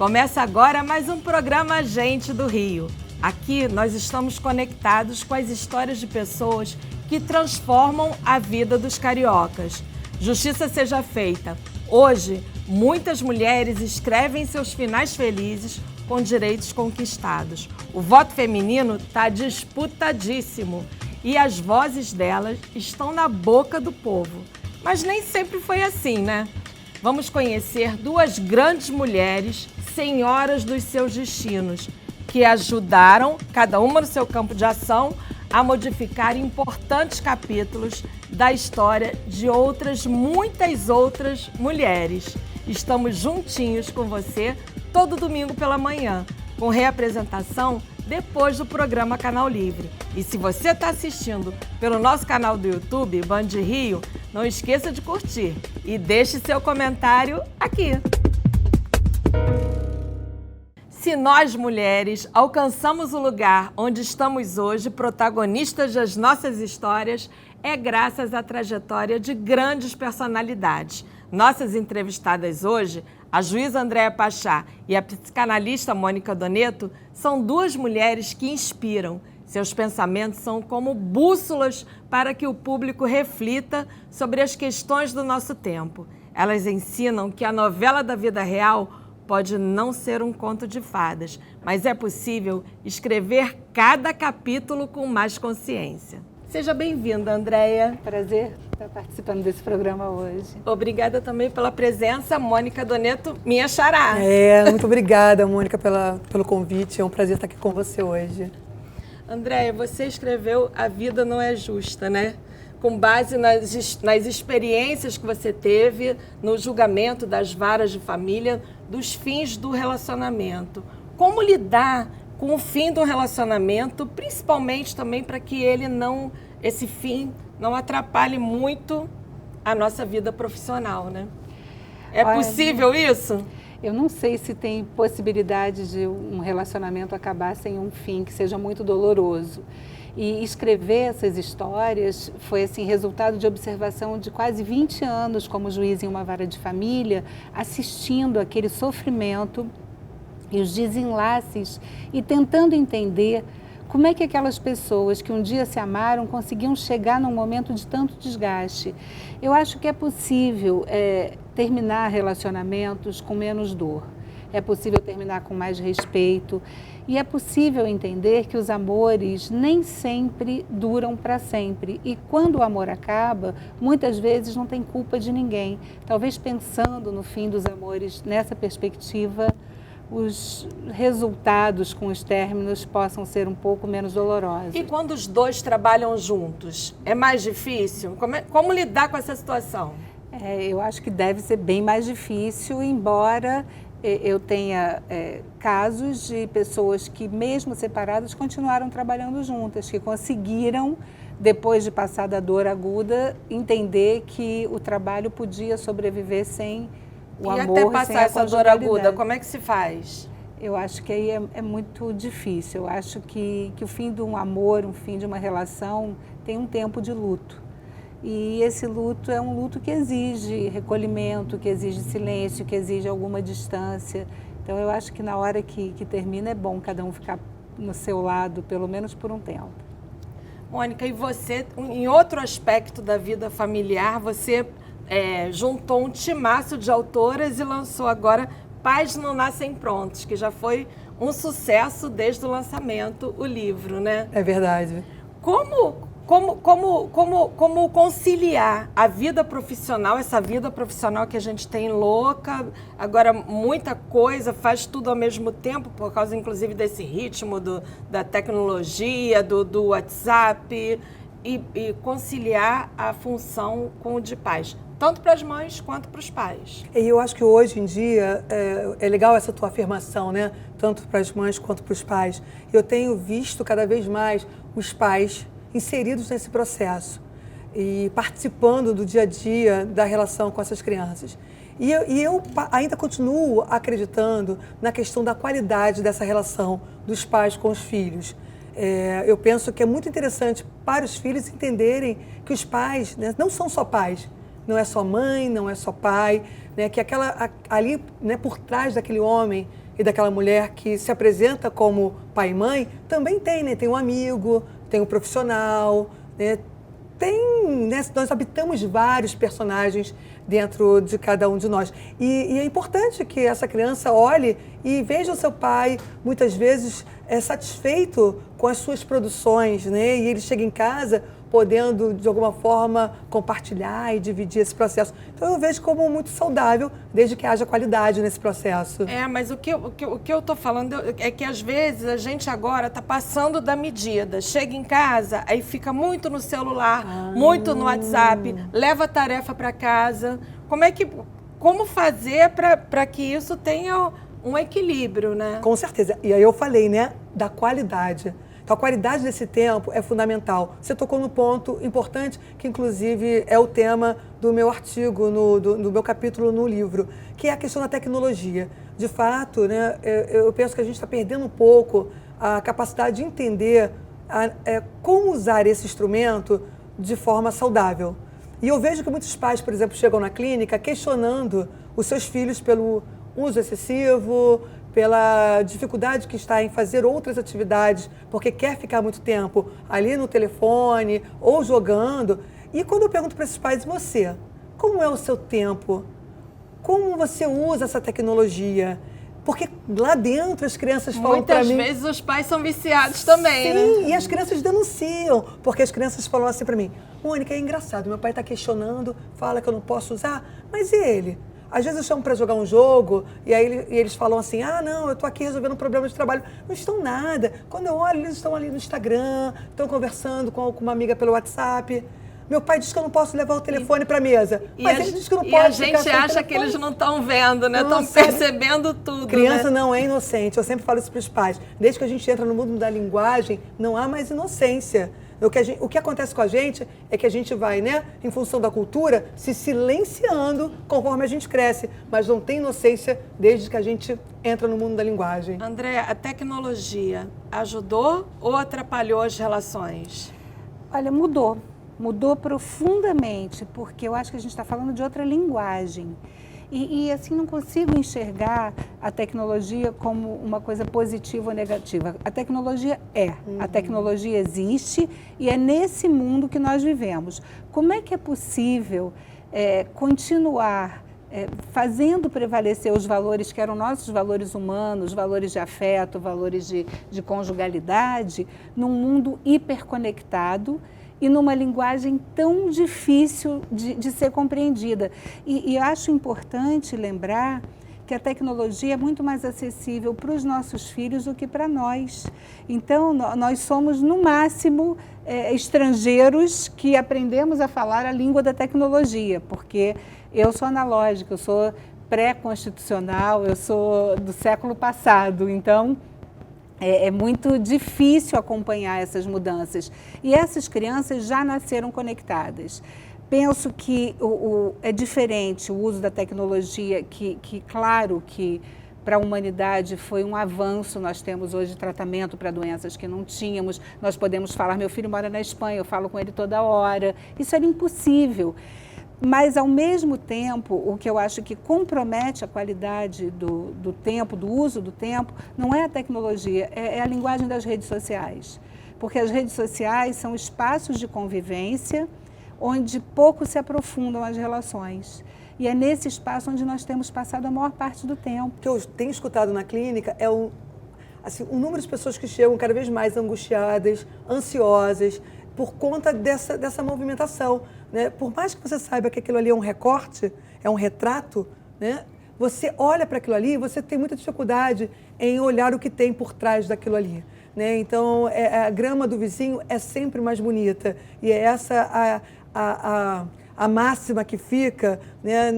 Começa agora mais um programa Gente do Rio. Aqui nós estamos conectados com as histórias de pessoas que transformam a vida dos cariocas. Justiça seja feita. Hoje, muitas mulheres escrevem seus finais felizes com direitos conquistados. O voto feminino está disputadíssimo e as vozes delas estão na boca do povo. Mas nem sempre foi assim, né? Vamos conhecer duas grandes mulheres, senhoras dos seus destinos, que ajudaram, cada uma no seu campo de ação, a modificar importantes capítulos da história de muitas outras mulheres. Estamos juntinhos com você todo domingo pela manhã, com reapresentação depois do programa Canal Livre. E se você está assistindo pelo nosso canal do YouTube, Band Rio, não esqueça de curtir e deixe seu comentário aqui. Se nós, mulheres, alcançamos o lugar onde estamos hoje, protagonistas das nossas histórias, é graças à trajetória de grandes personalidades. Nossas entrevistadas hoje, a juíza Andréa Pachá e a psicanalista Mônica Doneto, são duas mulheres que inspiram. Seus pensamentos são como bússolas para que o público reflita sobre as questões do nosso tempo. Elas ensinam que a novela da vida real pode não ser um conto de fadas, mas é possível escrever cada capítulo com mais consciência. Seja bem-vinda, Andréa. Prazer estar participando desse programa hoje. Obrigada também pela presença, Mônica Doneto, minha xará. Muito obrigada, Mônica, pelo convite. É um prazer estar aqui com você hoje. Andréa, você escreveu A Vida Não É Justa, né? Com base nas experiências que você teve no julgamento das varas de família, dos fins do relacionamento. Como lidar com o fim do relacionamento, principalmente também para que esse fim não atrapalhe muito a nossa vida profissional, né? Olha, possível isso? Eu não sei se tem possibilidade de um relacionamento acabar sem um fim que seja muito doloroso. E escrever essas histórias foi assim, resultado de observação de quase 20 anos como juiz em uma vara de família, assistindo aquele sofrimento e os desenlaces e tentando entender como é que aquelas pessoas que um dia se amaram conseguiam chegar num momento de tanto desgaste. Eu acho que é possível terminar relacionamentos com menos dor. É possível terminar com mais respeito e é possível entender que os amores nem sempre duram para sempre. E quando o amor acaba, muitas vezes não tem culpa de ninguém. Talvez pensando no fim dos amores nessa perspectiva, os resultados com os términos possam ser um pouco menos dolorosos. E quando os dois trabalham juntos, é mais difícil? Como lidar com essa situação? Eu acho que deve ser bem mais difícil, embora eu tenha casos de pessoas que, mesmo separadas, continuaram trabalhando juntas, que conseguiram, depois de passar da dor aguda, entender que o trabalho podia sobreviver sem o amor, e até passar essa dor aguda, como é que se faz? Eu acho que aí é muito difícil. Eu acho que o fim de um amor, um fim de uma relação, tem um tempo de luto. E esse luto é um luto que exige recolhimento, que exige silêncio, que exige alguma distância. Então, eu acho que na hora que termina é bom cada um ficar no seu lado, pelo menos por um tempo. Mônica, e você, em outro aspecto da vida familiar, você juntou um timaço de autoras e lançou agora Pais Não Nascem Prontos, que já foi um sucesso desde o lançamento, o livro, né? É verdade. Como conciliar a vida profissional, essa vida profissional que a gente tem louca, agora muita coisa, faz tudo ao mesmo tempo, por causa inclusive desse ritmo da tecnologia, do WhatsApp, e conciliar a função com o de pais, tanto para as mães quanto para os pais. E eu acho que hoje em dia é legal essa tua afirmação, né? Tanto para as mães quanto para os pais. Eu tenho visto cada vez mais os pais inseridos nesse processo e participando do dia a dia da relação com essas crianças. E eu ainda continuo acreditando na questão da qualidade dessa relação dos pais com os filhos. Eu penso que é muito interessante para os filhos entenderem que os pais, né, não são só pais, não é só mãe, não é só pai, né, que ali, né, por trás daquele homem e daquela mulher que se apresenta como pai e mãe, também tem, né? Tem um amigo, tem um profissional, né? Nós habitamos vários personagens dentro de cada um de nós. E é importante que essa criança olhe e veja o seu pai, muitas vezes, satisfeito com as suas produções, né? E ele chega em casa podendo, de alguma forma, compartilhar e dividir esse processo. Então, eu vejo como muito saudável, desde que haja qualidade nesse processo. Mas o que eu estou falando é que, às vezes, a gente agora está passando da medida. Chega em casa, aí fica muito no celular, muito no WhatsApp, leva a tarefa para casa. Como fazer para que isso tenha um equilíbrio, né? Com certeza. E aí eu falei, né, da qualidade. Então, a qualidade desse tempo é fundamental. Você tocou no ponto importante, que inclusive é o tema do meu artigo, do meu capítulo no livro, que é a questão da tecnologia. De fato, né, eu penso que a gente está perdendo um pouco a capacidade de entender como usar esse instrumento de forma saudável. E eu vejo que muitos pais, por exemplo, chegam na clínica questionando os seus filhos pelo uso excessivo, pela dificuldade que está em fazer outras atividades, porque quer ficar muito tempo ali no telefone ou jogando. E quando eu pergunto para esses pais, você, como é o seu tempo? Como você usa essa tecnologia? Porque lá dentro as crianças falam para mim... Muitas vezes os pais são viciados também, né? Sim, e as crianças denunciam, porque as crianças falam assim para mim, Mônica, é engraçado, meu pai está questionando, fala que eu não posso usar, mas e ele? Às vezes eu chamo para jogar um jogo e aí eles falam assim, não, eu estou aqui resolvendo um problema de trabalho. Não estão nada. Quando eu olho, eles estão ali no Instagram, estão conversando com uma amiga pelo WhatsApp. Meu pai diz que eu não posso levar o telefone para a mesa, mas ele diz que eu não posso. E a gente acha que eles não estão vendo, né? Estão percebendo tudo. Criança, né? Não é inocente. Eu sempre falo isso para os pais. Desde que a gente entra no mundo da linguagem, não há mais inocência. O que acontece com a gente é que a gente vai, né, em função da cultura, se silenciando conforme a gente cresce, mas não tem inocência desde que a gente entra no mundo da linguagem. André, a tecnologia ajudou ou atrapalhou as relações? Olha, mudou. Mudou profundamente, porque eu acho que a gente está falando de outra linguagem. E assim, não consigo enxergar a tecnologia como uma coisa positiva ou negativa. A tecnologia a tecnologia existe e é nesse mundo que nós vivemos. Como é que é possível continuar fazendo prevalecer os valores que eram nossos valores humanos, valores de afeto, valores de conjugalidade, num mundo hiperconectado e numa linguagem tão difícil de ser compreendida. E acho importante lembrar que a tecnologia é muito mais acessível para os nossos filhos do que para nós. Então, nós somos, no máximo, estrangeiros que aprendemos a falar a língua da tecnologia, porque eu sou analógica, eu sou pré-constitucional, eu sou do século passado, então... É muito difícil acompanhar essas mudanças. E essas crianças já nasceram conectadas. Penso que é diferente o uso da tecnologia, que claro que para a humanidade foi um avanço. Nós temos hoje tratamento para doenças que não tínhamos. Nós podemos falar, meu filho mora na Espanha, eu falo com ele toda hora. Isso era impossível. Mas, ao mesmo tempo, o que eu acho que compromete a qualidade do tempo, do uso do tempo, não é a tecnologia, é a linguagem das redes sociais. Porque as redes sociais são espaços de convivência onde pouco se aprofundam as relações. E é nesse espaço onde nós temos passado a maior parte do tempo. O que eu tenho escutado na clínica é o número de pessoas que chegam cada vez mais angustiadas, ansiosas, por conta dessa movimentação, né? Por mais que você saiba que aquilo ali é um recorte, é um retrato, né? Você olha para aquilo ali e você tem muita dificuldade em olhar o que tem por trás daquilo ali, né? Então, a grama do vizinho é sempre mais bonita e é essa a máxima que fica, né,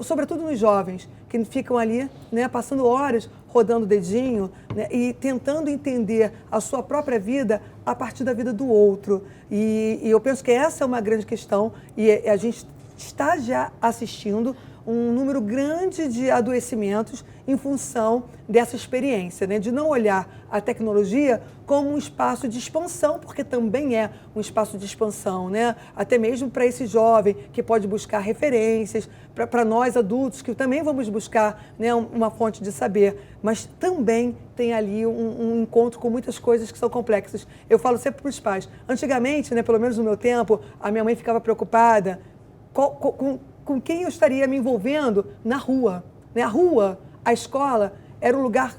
sobretudo nos jovens, que ficam ali, né, passando horas rodando o dedinho, né, e tentando entender a sua própria vida a partir da vida do outro. E eu penso que essa é uma grande questão e a gente está já assistindo um número grande de adoecimentos em função dessa experiência, né? De não olhar a tecnologia como um espaço de expansão, porque também é um espaço de expansão, né? Até mesmo para esse jovem que pode buscar referências, para nós adultos que também vamos buscar, né, uma fonte de saber, mas também tem ali um encontro com muitas coisas que são complexas. Eu falo sempre para os pais, antigamente, né, pelo menos no meu tempo, a minha mãe ficava preocupada com quem eu estaria me envolvendo na rua, né? A rua, a escola, era o lugar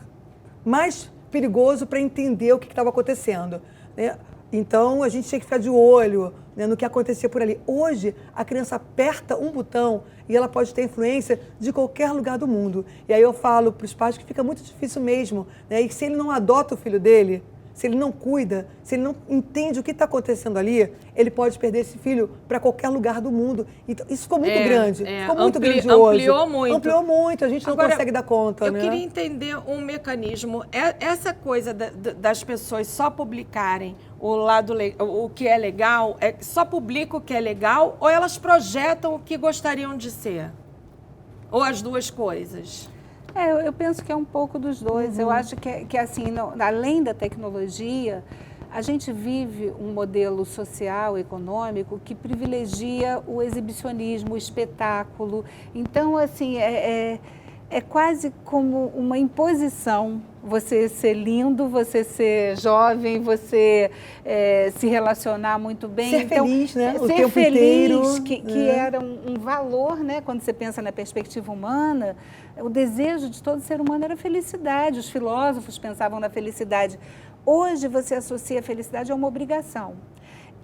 mais perigoso para entender o que estava acontecendo, né? Então, a gente tinha que ficar de olho, né, no que acontecia por ali. Hoje, a criança aperta um botão e ela pode ter influência de qualquer lugar do mundo. E aí eu falo para os pais que fica muito difícil mesmo, né? E se ele não adota o filho dele, se ele não cuida, se ele não entende o que está acontecendo ali, ele pode perder esse filho para qualquer lugar do mundo. Então, isso ficou muito grande, ficou muito grandioso. Ampliou muito. Ampliou muito, a gente não consegue dar conta, eu né? queria entender um mecanismo. Essa coisa das pessoas só publicarem o que é legal, só publica o que é legal, ou elas projetam o que gostariam de ser? Ou as duas coisas? Eu penso que é um pouco dos dois. Eu acho que assim, além da tecnologia, a gente vive um modelo social, econômico, que privilegia o exibicionismo, o espetáculo. Então, assim, é quase como uma imposição você ser lindo, você ser jovem, você se relacionar muito bem. Ser feliz, né? O Ser tempo feliz, inteiro. que era um valor, né? Quando você pensa na perspectiva humana, o desejo de todo ser humano era a felicidade. Os filósofos pensavam na felicidade. Hoje você associa a felicidade a uma obrigação.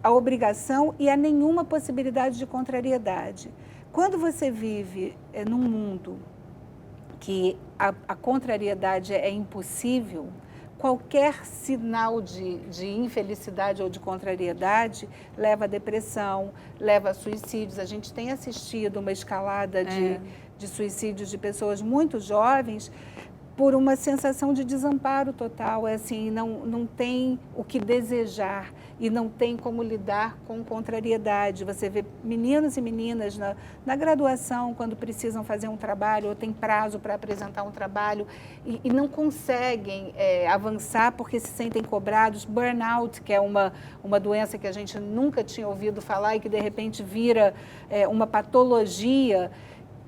A obrigação e a nenhuma possibilidade de contrariedade. Quando você vive num mundo que a contrariedade é impossível, qualquer sinal de infelicidade ou de contrariedade leva à depressão, leva a suicídios. A gente tem assistido uma escalada de suicídios de pessoas muito jovens por uma sensação de desamparo total, assim, não tem o que desejar e não tem como lidar com contrariedade. Você vê meninos e meninas na graduação, quando precisam fazer um trabalho ou tem prazo para apresentar um trabalho e não conseguem avançar porque se sentem cobrados. Burnout, que é uma doença que a gente nunca tinha ouvido falar e que de repente vira uma patologia,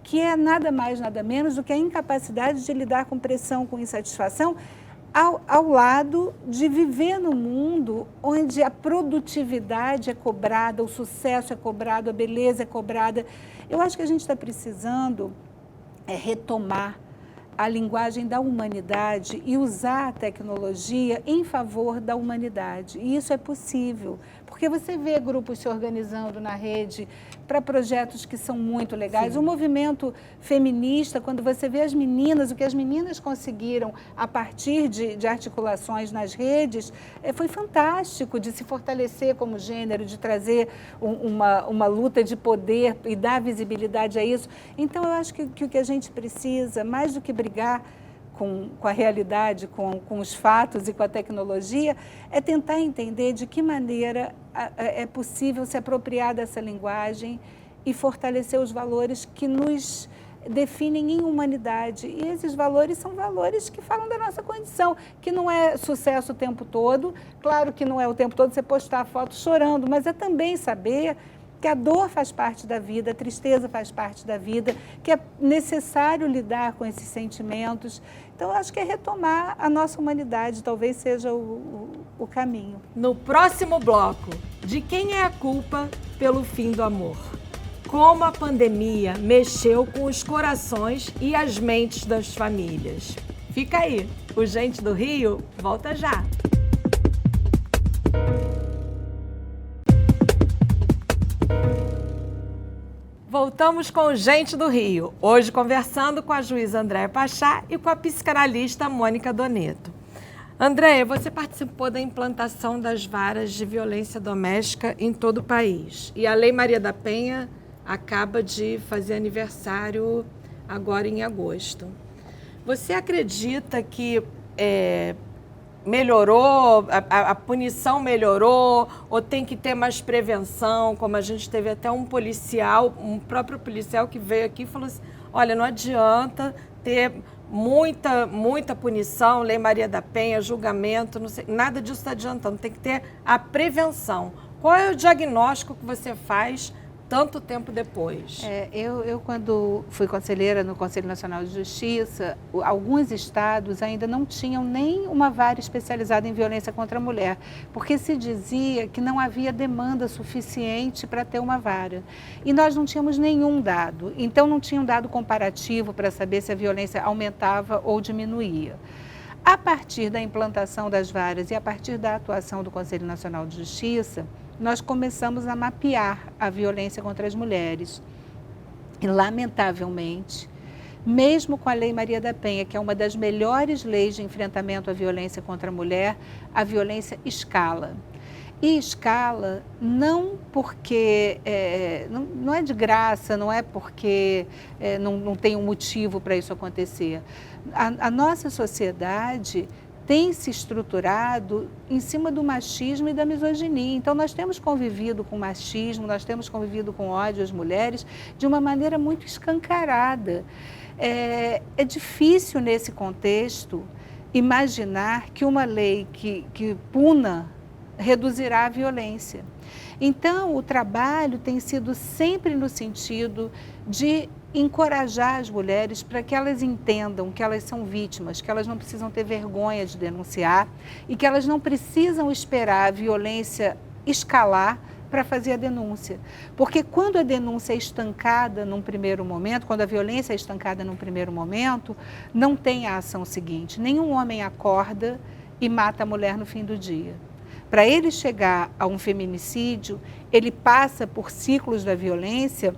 que é nada mais, nada menos do que a incapacidade de lidar com pressão, com insatisfação, ao lado de viver num mundo onde a produtividade é cobrada, o sucesso é cobrado, a beleza é cobrada. Eu acho que a gente está precisando retomar a linguagem da humanidade e usar a tecnologia em favor da humanidade. E isso é possível, porque você vê grupos se organizando na rede para projetos que são muito legais. Sim. O movimento feminista, quando você vê as meninas, o que as meninas conseguiram a partir de articulações nas redes, foi fantástico, de se fortalecer como gênero, de trazer uma luta de poder e dar visibilidade a isso. Então, eu acho que o que a gente precisa, mais do que brigar com a realidade, com os fatos e com a tecnologia, é tentar entender de que maneira é possível se apropriar dessa linguagem e fortalecer os valores que nos definem em humanidade. E esses valores são valores que falam da nossa condição, que não é sucesso o tempo todo. Claro que não é o tempo todo você postar foto chorando, mas é também saber que a dor faz parte da vida, a tristeza faz parte da vida, que é necessário lidar com esses sentimentos. Então, eu acho que é retomar a nossa humanidade, talvez seja o caminho. No próximo bloco, de quem é a culpa pelo fim do amor? Como a pandemia mexeu com os corações e as mentes das famílias. Fica aí, o Gente do Rio volta já. Voltamos com o Gente do Rio, hoje conversando com a juíza Andréia Pachá e com a psicanalista Mônica Doneto. Andréia, você participou da implantação das varas de violência doméstica em todo o país. E a Lei Maria da Penha acaba de fazer aniversário agora em agosto. Você acredita que melhorou, a punição melhorou, ou tem que ter mais prevenção, como a gente teve até um policial, um próprio policial que veio aqui e falou assim, olha, não adianta ter muita punição, Lei Maria da Penha, julgamento, não sei, nada disso está adiantando, tem que ter a prevenção. Qual é o diagnóstico que você faz tanto tempo depois? Eu, quando fui conselheira no Conselho Nacional de Justiça, alguns estados ainda não tinham nem uma vara especializada em violência contra a mulher, porque se dizia que não havia demanda suficiente para ter uma vara. E nós não tínhamos nenhum dado, então não tinha um dado comparativo para saber se a violência aumentava ou diminuía. A partir da implantação das varas e a partir da atuação do Conselho Nacional de Justiça, nós começamos a mapear a violência contra as mulheres. E, lamentavelmente, mesmo com a Lei Maria da Penha, que é uma das melhores leis de enfrentamento à violência contra a mulher, a violência escala. E escala não porque, não é de graça, não é porque não tem um motivo para isso acontecer. A nossa sociedade tem se estruturado em cima do machismo e da misoginia. Então, nós temos convivido com machismo, nós temos convivido com ódio às mulheres de uma maneira muito escancarada. É difícil, nesse contexto, imaginar que uma lei que puna reduzirá a violência. Então, o trabalho tem sido sempre no sentido de encorajar as mulheres para que elas entendam que elas são vítimas, que elas não precisam ter vergonha de denunciar e que elas não precisam esperar a violência escalar para fazer a denúncia. Porque quando a denúncia é estancada num primeiro momento, quando a violência é estancada num primeiro momento, não tem a ação seguinte. Nenhum homem acorda e mata a mulher no fim do dia. Para ele chegar a um feminicídio, ele passa por ciclos da violência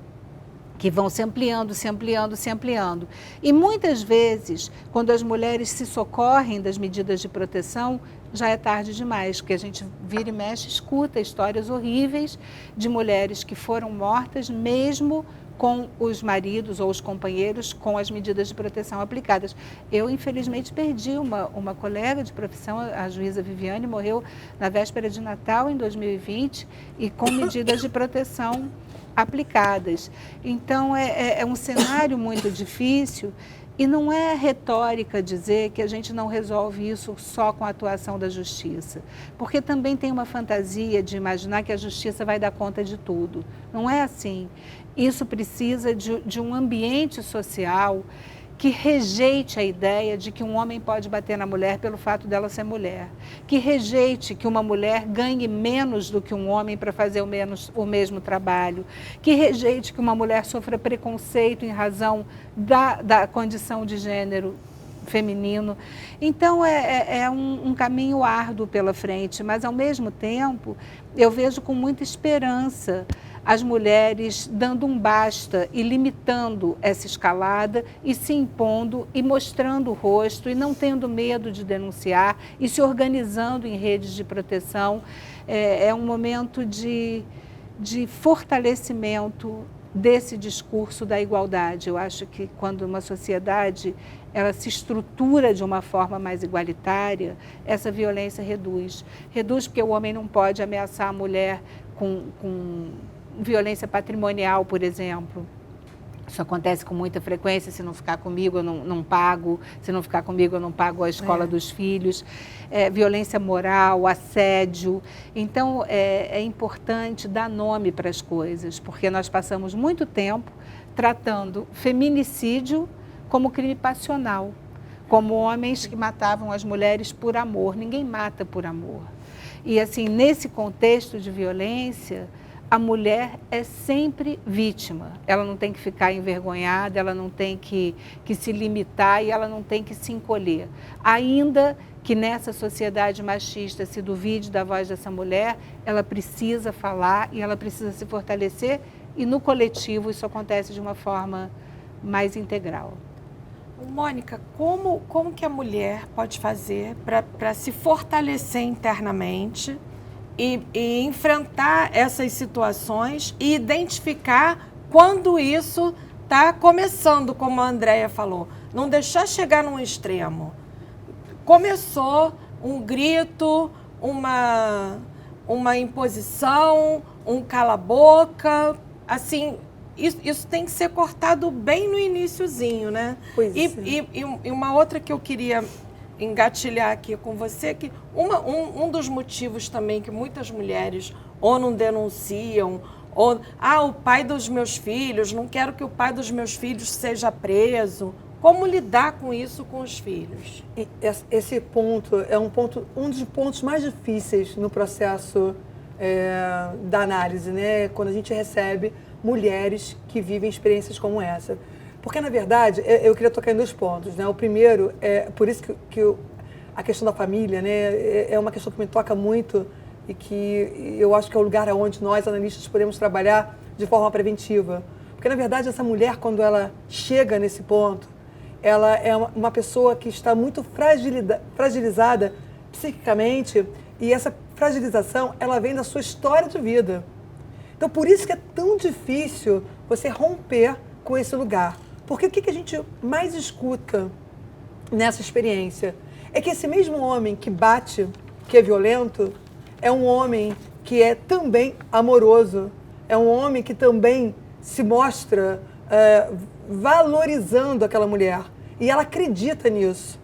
que vão se ampliando, se ampliando, se ampliando. E muitas vezes, quando as mulheres se socorrem das medidas de proteção, já é tarde demais, porque a gente vira e mexe, escuta histórias horríveis de mulheres que foram mortas mesmo com os maridos ou os companheiros com as medidas de proteção aplicadas. Eu, infelizmente, perdi uma colega de profissão, a juíza Viviane, morreu na véspera de Natal, em 2020, e com medidas de proteção aplicadas. Então, é um cenário muito difícil e não é retórica dizer que a gente não resolve isso só com a atuação da justiça, porque também tem uma fantasia de imaginar que a justiça vai dar conta de tudo. Não é assim. Isso precisa de um ambiente social que rejeite a ideia de que um homem pode bater na mulher pelo fato dela ser mulher, que rejeite que uma mulher ganhe menos do que um homem para fazer o mesmo trabalho, que rejeite que uma mulher sofra preconceito em razão da condição de gênero feminino. Então, é um caminho árduo pela frente, mas, ao mesmo tempo, eu vejo com muita esperança as mulheres dando um basta e limitando essa escalada e se impondo e mostrando o rosto e não tendo medo de denunciar e se organizando em redes de proteção. É um momento de fortalecimento desse discurso da igualdade. Eu acho que quando uma sociedade ela se estrutura de uma forma mais igualitária, essa violência reduz. Reduz porque o homem não pode ameaçar a mulher com violência patrimonial, por exemplo. Isso acontece com muita frequência: se não ficar comigo, eu não pago, se não ficar comigo, eu não pago a escola dos filhos. Violência moral, assédio. Então, é importante dar nome para as coisas, porque nós passamos muito tempo tratando feminicídio como crime passional, como homens que matavam as mulheres por amor. Ninguém mata por amor. E, assim, nesse contexto de violência, a mulher é sempre vítima. Ela não tem que ficar envergonhada, ela não tem que se limitar e ela não tem que se encolher. Ainda que nessa sociedade machista se duvide da voz dessa mulher, ela precisa falar e ela precisa se fortalecer, e no coletivo isso acontece de uma forma mais integral. Mônica, como que a mulher pode fazer para se fortalecer internamente e enfrentar essas situações e identificar quando isso está começando, como a Andréia falou, não deixar chegar num extremo? Começou um grito, uma imposição, um cala-boca, assim, isso tem que ser cortado bem no iniciozinho, né? Pois E uma outra que eu queria engatilhar aqui com você, que um dos motivos também que muitas mulheres ou não denunciam, ou, o pai dos meus filhos, não quero que o pai dos meus filhos seja preso. Como lidar com isso com os filhos? E esse ponto é um dos pontos mais difíceis no processo da análise, né? Quando a gente recebe mulheres que vivem experiências como essa. Porque, na verdade, eu queria tocar em 2 pontos, né? O primeiro, por isso que a questão da família, né, é uma questão que me toca muito e que eu acho que é o lugar onde nós, analistas, podemos trabalhar de forma preventiva. Porque, na verdade, essa mulher, quando ela chega nesse ponto, ela é uma pessoa que está muito fragilizada psiquicamente, e essa fragilização, ela vem da sua história de vida. Então, por isso que é tão difícil você romper com esse lugar. Porque o que a gente mais escuta nessa experiência é que esse mesmo homem que bate, que é violento, é um homem que é também amoroso, é um homem que também se mostra valorizando aquela mulher. E ela acredita nisso.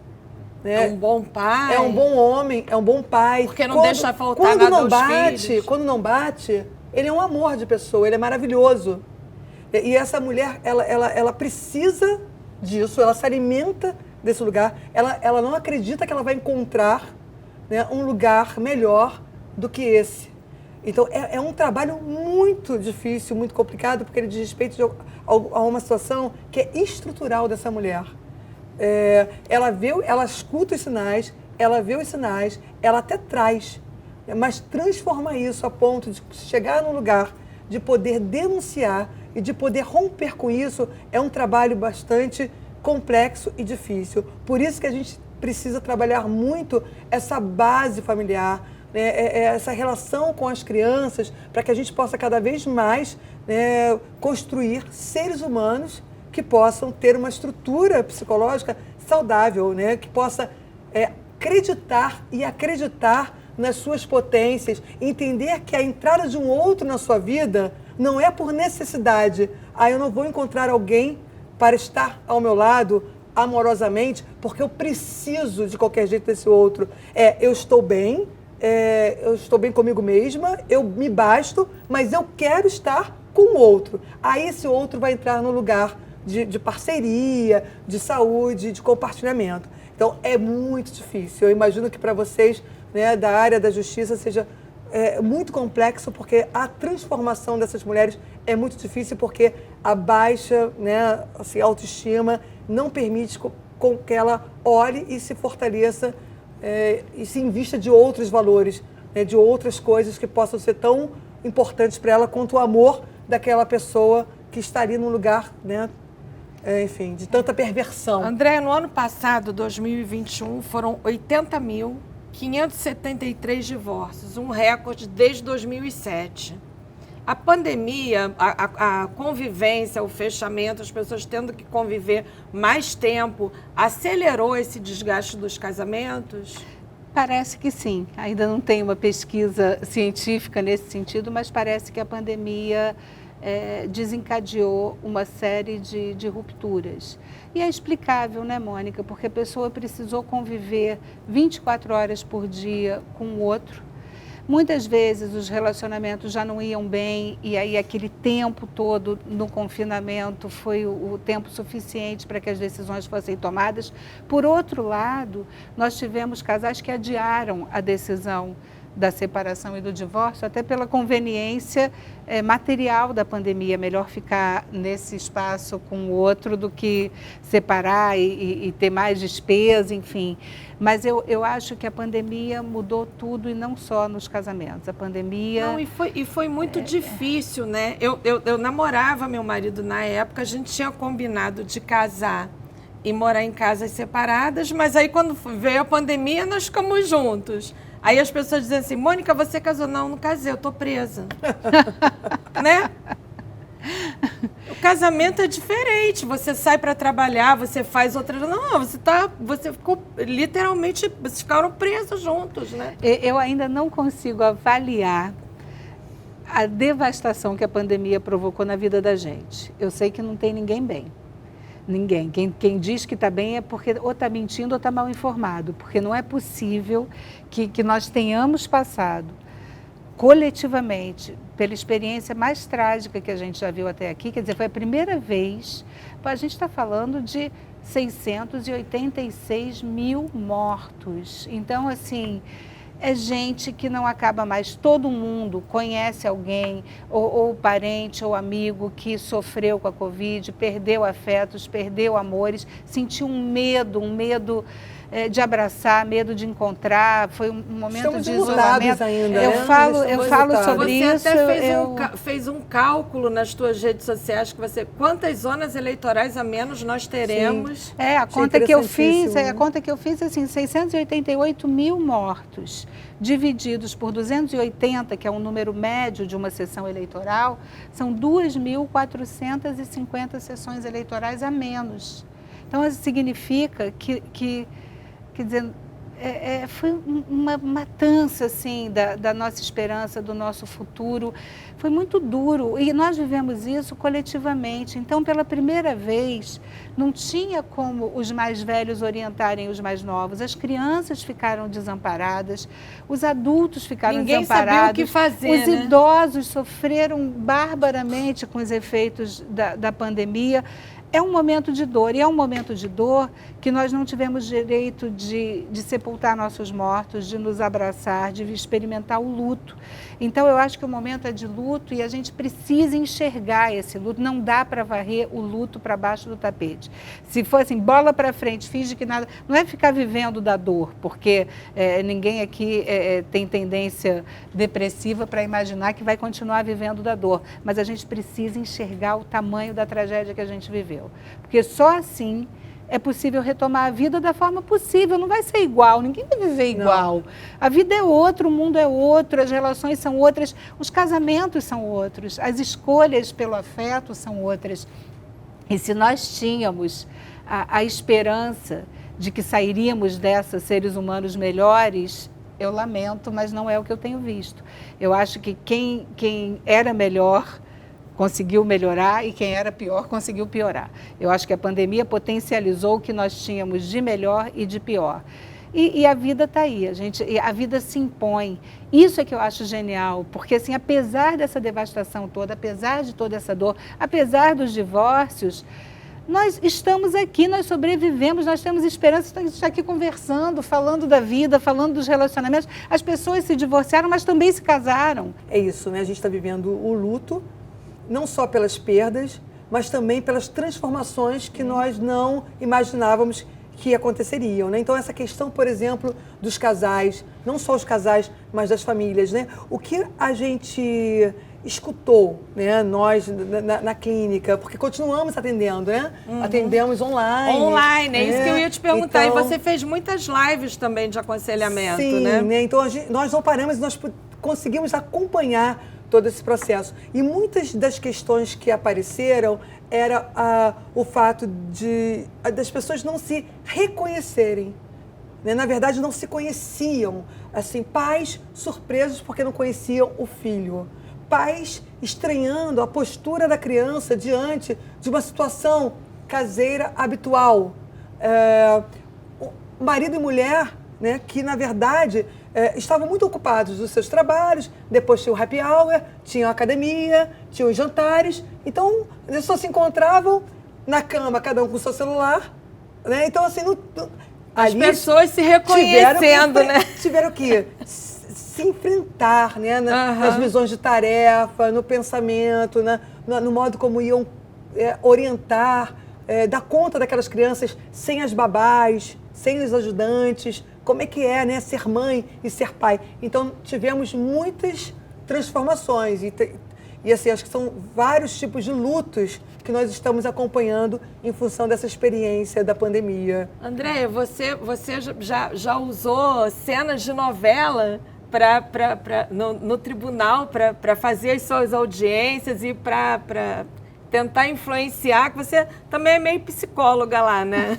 Né? É um bom pai. É um bom homem, é um bom pai. Porque não deixa faltar nada aos filhos. Quando não bate, ele é um amor de pessoa, ele é maravilhoso. E essa mulher, ela precisa disso, ela se alimenta desse lugar. Ela não acredita que ela vai encontrar, né, um lugar melhor do que esse. Então, é um trabalho muito difícil, muito complicado, porque ele diz respeito a uma situação que é estrutural dessa mulher. Ela escuta os sinais, ela vê os sinais, ela até traz, mas transforma isso a ponto de chegar num lugar de poder denunciar e de poder romper com isso é um trabalho bastante complexo e difícil. Por isso que a gente precisa trabalhar muito essa base familiar, né, essa relação com as crianças, para que a gente possa cada vez mais, né, construir seres humanos que possam ter uma estrutura psicológica saudável, né, que possa acreditar e acreditar nas suas potências, entender que a entrada de um outro na sua vida não é por necessidade. Eu não vou encontrar alguém para estar ao meu lado amorosamente, porque eu preciso de qualquer jeito desse outro. Eu estou bem comigo mesma, eu me basto, mas eu quero estar com o outro. Aí esse outro vai entrar no lugar de parceria, de saúde, de compartilhamento. Então, é muito difícil. Eu imagino que para vocês, né, da área da justiça, seja muito complexo, porque a transformação dessas mulheres é muito difícil, porque a baixa, né, assim, autoestima não permite com que ela olhe e se fortaleça e se invista de outros valores, né, de outras coisas que possam ser tão importantes para ela quanto o amor daquela pessoa que está ali num lugar, né, enfim, de tanta perversão. André, no ano passado, 2021, foram 80.573 divórcios, um recorde desde 2007. A pandemia, a convivência, o fechamento, as pessoas tendo que conviver mais tempo, acelerou esse desgaste dos casamentos? Parece que sim. Ainda não tem uma pesquisa científica nesse sentido, mas parece que a pandemia desencadeou uma série de rupturas. E é explicável, né, Mônica? Porque a pessoa precisou conviver 24 horas por dia com o outro. Muitas vezes os relacionamentos já não iam bem e aí aquele tempo todo no confinamento foi o tempo suficiente para que as decisões fossem tomadas. Por outro lado, nós tivemos casais que adiaram a decisão da separação e do divórcio, até pela conveniência material da pandemia. Melhor ficar nesse espaço com o outro do que separar e ter mais despesa, enfim. Mas eu acho que a pandemia mudou tudo, e não só nos casamentos. A pandemia... Não, e foi muito difícil, né? Eu namorava meu marido na época, a gente tinha combinado de casar e morar em casas separadas, mas aí quando veio a pandemia, nós ficamos juntos. Aí as pessoas dizem assim, Mônica, você casou? Não, não casei, eu tô presa. Né? O casamento é diferente, você sai para trabalhar, você faz outra... Não, você ficou, literalmente, vocês ficaram presos juntos, né? Eu ainda não consigo avaliar a devastação que a pandemia provocou na vida da gente. Eu sei que não tem ninguém bem. Ninguém. Quem diz que está bem é porque ou está mentindo ou está mal informado, porque não é possível que nós tenhamos passado coletivamente pela experiência mais trágica que a gente já viu até aqui. Quer dizer, foi a primeira vez, a gente está falando de 686 mil mortos. Então, assim, é gente que não acaba mais. Todo mundo conhece alguém, ou parente, ou amigo que sofreu com a Covid, perdeu afetos, perdeu amores, sentiu um medo de abraçar, medo de encontrar. Foi um momento de isolamento. Ainda, eu falo sobre você isso. Você até fez um cálculo nas suas redes sociais que quantas zonas eleitorais a menos nós teremos. Sim. A conta que eu fiz, assim, 688 mil mortos, divididos por 280, que é um número médio de uma sessão eleitoral, são 2.450 sessões eleitorais a menos. Então, isso significa que quer dizer, foi uma matança, assim, da nossa esperança, do nosso futuro. Foi muito duro e nós vivemos isso coletivamente. Então, pela primeira vez, não tinha como os mais velhos orientarem os mais novos. As crianças ficaram desamparadas, os adultos ficaram desamparados. Ninguém sabia o que fazer, os idosos sofreram barbaramente com os efeitos da pandemia. É um momento de dor, e é um momento de dor que nós não tivemos direito de sepultar nossos mortos, de nos abraçar, de experimentar o luto. Então, eu acho que o momento é de luto e a gente precisa enxergar esse luto. Não dá para varrer o luto para baixo do tapete. Se for assim, bola para frente, finge que nada... Não é ficar vivendo da dor, porque ninguém aqui tem tendência depressiva para imaginar que vai continuar vivendo da dor. Mas a gente precisa enxergar o tamanho da tragédia que a gente viveu. Porque só assim é possível retomar a vida da forma possível. Não vai ser igual, ninguém vai viver igual. Não. A vida é outra, o mundo é outro, as relações são outras, os casamentos são outros, as escolhas pelo afeto são outras. E se nós tínhamos a esperança de que sairíamos dessa seres humanos melhores, eu lamento, mas não é o que eu tenho visto. Eu acho que quem era melhor conseguiu melhorar e quem era pior conseguiu piorar. Eu acho que a pandemia potencializou o que nós tínhamos de melhor e de pior. E a vida está aí, a vida se impõe. Isso é que eu acho genial, porque assim, apesar dessa devastação toda, apesar de toda essa dor, apesar dos divórcios, nós estamos aqui, nós sobrevivemos, nós temos esperança de estar aqui conversando, falando da vida, falando dos relacionamentos. As pessoas se divorciaram, mas também se casaram. É isso, né? A gente está vivendo o luto, não só pelas perdas, mas também pelas transformações que nós não imaginávamos que aconteceriam, né? Então, essa questão, por exemplo, dos casais, não só os casais, mas das famílias, né? O que a gente escutou, né, nós na clínica, porque continuamos atendendo, né? Atendemos online. Online, é isso que eu ia te perguntar. Então, e você fez muitas lives também de aconselhamento, sim, né? Então, nós não paramos, nós conseguimos acompanhar todo esse processo. E muitas das questões que apareceram era o fato das pessoas não se reconhecerem, né? Na verdade, não se conheciam. Assim, pais surpresos porque não conheciam o filho. Pais estranhando a postura da criança diante de uma situação caseira habitual. Marido e mulher, né, que, na verdade, estavam muito ocupados dos seus trabalhos, depois tinha o happy hour, tinha a academia, tinha os jantares. Então, eles só se encontravam na cama, cada um com o seu celular. Né? Então, assim, as pessoas se reconhecendo, né? Tiveram que se enfrentar, né, nas visões de tarefa, no pensamento, no modo como iam orientar, dar conta daquelas crianças sem as babás, sem os ajudantes, como é que é, né, ser mãe e ser pai. Então, tivemos muitas transformações e assim, acho que são vários tipos de lutos que nós estamos acompanhando em função dessa experiência da pandemia. Andréia, você já usou cenas de novela no tribunal para fazer as suas audiências e para tentar influenciar, que você também é meio psicóloga lá, né?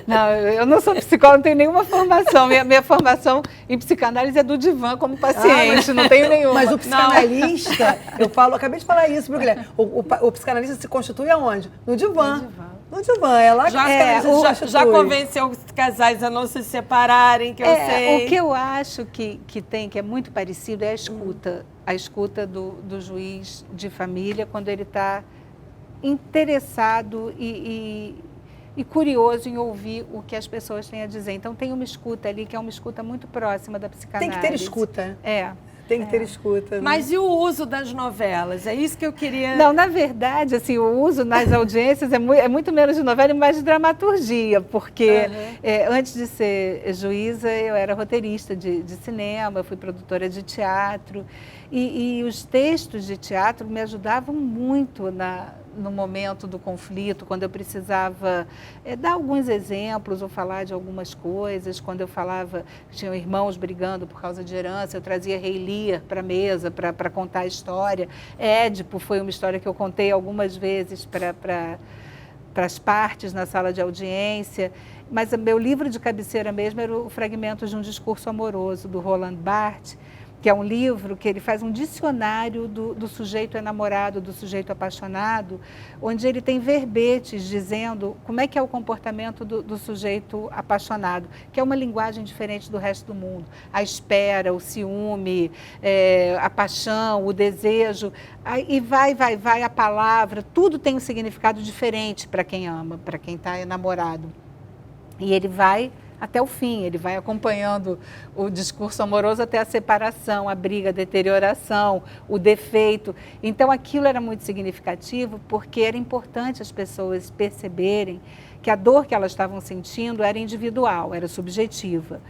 Não, eu não sou psicóloga, não tenho nenhuma formação. Minha formação em psicanálise é do divã como paciente, não tenho nenhuma. Mas o psicanalista, acabei de falar isso, Guilherme, o psicanalista se constitui aonde? No divã. No divã, é lá que já convenceu os casais a não se separarem, que eu sei. O que eu acho que é muito parecido, é a escuta. A escuta do juiz de família, quando ele está interessado e curioso em ouvir o que as pessoas têm a dizer. Então, tem uma escuta ali, que é uma escuta muito próxima da psicanálise. Tem que ter escuta. Tem que ter escuta. Né? Mas e o uso das novelas? É isso que eu queria... Não, na verdade, assim, o uso nas audiências é muito menos de novela e mais de dramaturgia, porque antes de ser juíza, eu era roteirista de cinema, eu fui produtora de teatro, e os textos de teatro me ajudavam muito no momento do conflito, quando eu precisava dar alguns exemplos ou falar de algumas coisas. Quando eu falava que tinham irmãos brigando por causa de herança, eu trazia Rei Lear para a mesa para contar a história. Édipo foi uma história que eu contei algumas vezes para as partes na sala de audiência. Mas o meu livro de cabeceira mesmo era o Fragmentos de um Discurso Amoroso, do Roland Barthes, que é um livro que ele faz um dicionário do sujeito enamorado, do sujeito apaixonado, onde ele tem verbetes dizendo como é que é o comportamento do sujeito apaixonado, que é uma linguagem diferente do resto do mundo. A espera, o ciúme, a paixão, o desejo, e vai a palavra, tudo tem um significado diferente para quem ama, para quem está enamorado. E ele vai até o fim, ele vai acompanhando o discurso amoroso até a separação, a briga, a deterioração, o defeito. Então, aquilo era muito significativo, porque era importante as pessoas perceberem que a dor que elas estavam sentindo era individual, era subjetiva,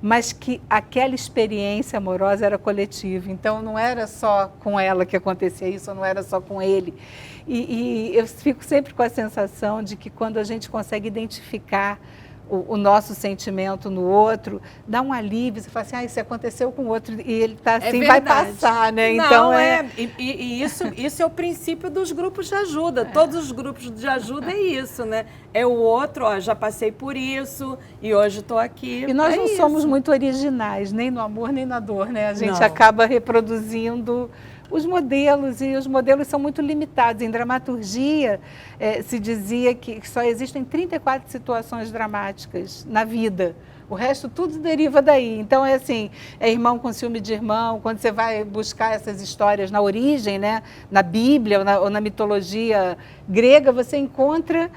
mas que aquela experiência amorosa era coletiva. Então, não era só com ela que acontecia isso, não era só com ele. E eu fico sempre com a sensação de que quando a gente consegue identificar o nosso sentimento no outro, dá um alívio, você fala assim, isso aconteceu com o outro e ele está assim, vai passar, né? Então E isso é o princípio dos grupos de ajuda. Todos os grupos de ajuda é isso, né? É o outro, já passei por isso e hoje estou aqui. E nós não somos muito originais, nem no amor, nem na dor, né? A gente acaba reproduzindo os modelos, e os modelos são muito limitados. Em dramaturgia, se dizia que só existem 34 situações dramáticas na vida. O resto tudo deriva daí. Então, é assim, é irmão com ciúme de irmão. Quando você vai buscar essas histórias na origem, né, na Bíblia ou na mitologia grega, você encontra